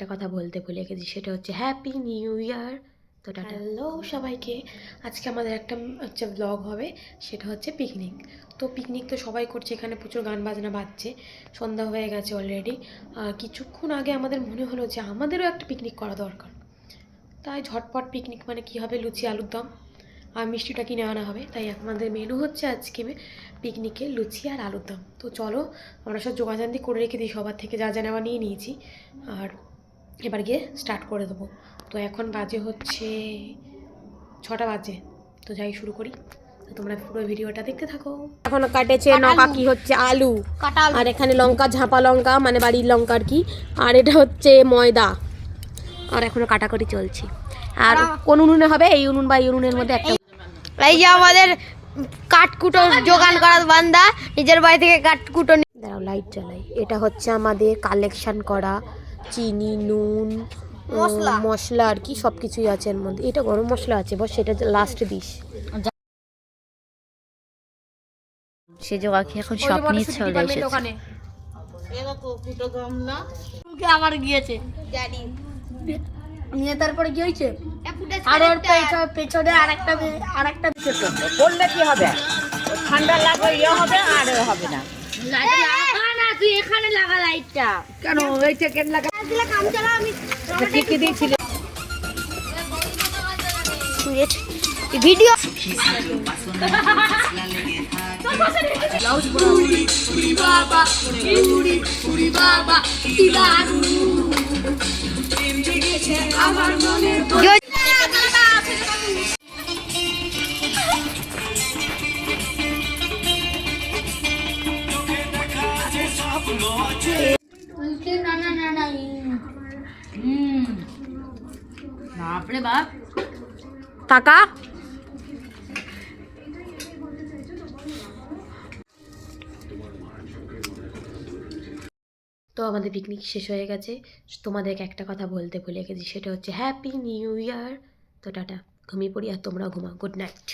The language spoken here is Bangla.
একটা কথা বলতে ভুলে গেছি, সেটা হচ্ছে হ্যাপি নিউ ইয়ার। তো হ্যালো সবাইকে, আজকে আমাদের একটা ব্লগ হবে, সেটা হচ্ছে পিকনিক। তো পিকনিক তো সবাই করছে, এখানে প্রচুর গান বাজনা বাজছে, সন্ধ্যা হয়ে গেছে অলরেডি। আর কিছুক্ষণ আগে আমাদের মনে হলো যে আমাদেরও একটা পিকনিক করা দরকার। তাই ঝটপট পিকনিক মানে কী হবে, লুচি আলুর দম আর মিষ্টিটা কিনে আনা হবে। তাই আমাদের মেনু হচ্ছে আজকে পিকনিকে লুচি আর আলুর দম। তো চলো আমরা সব জোগাড়জান্তি করে রেখে দিই, সবার থেকে যা যা নেওয়া নিয়ে নিয়েছি, আর এবার গিয়ে স্টার্ট করে দেবো। তো এখন বাজে হচ্ছে 6টা বাজে, তো যাই শুরু করি। তো তোমরা পুরো ভিডিওটা দেখতে থাকো। এখন কাটেছে নৌকা, কি হচ্ছে আলু, আর এখানে লঙ্কা, ঝাঁপা লঙ্কা মানে বাড়ির লঙ্কা আর কি, আর এটা হচ্ছে ময়দা, আর এখনো কাটাকাটি চলছে। আর কোন উনুনে হবে, এই উনুন বা এই উনুনের মধ্যে একটা। এই যে আমাদের কাঠকুটো জোগান করার বান্দা নিজের বাড়ি থেকে কাঠকুটো দাঁড়াও লাইট জ্বালাই। এটা হচ্ছে আমাদের কালেকশন করা চিনি, নুন, মশলা আর কি, সব কিছুই আছে এর মধ্যে। এটা গরম মশলা আছে, বস সেটা লাস্টে দিস। সে জোগাড় এখন সব নিয়ে চলে এসেছে। আবার গিয়েছে নিয়ে, তারপরে কি হয়েছে, আর ওর পেছনে আরেকটা বললে কি হবে, ঠান্ডা লাগবে, ইয়ে হবে আর হবে না। তুই এখানে লাগা লাইটটা কেন এইটা কেন লাগা, কাম চালা আমি কি দিয়েছিল ভিডিও বাপরে বাপ টাকা তো আমাদের পিকনিক শেষ হয়ে গেছে। তোমাদেরকে একটা কথা বলতে ভুলে গেছি, সেটা হচ্ছে হ্যাপি নিউ ইয়ার। তো টাটা, ঘুমিয়ে পড়ি আর তোমরা ঘুমাও। Good night.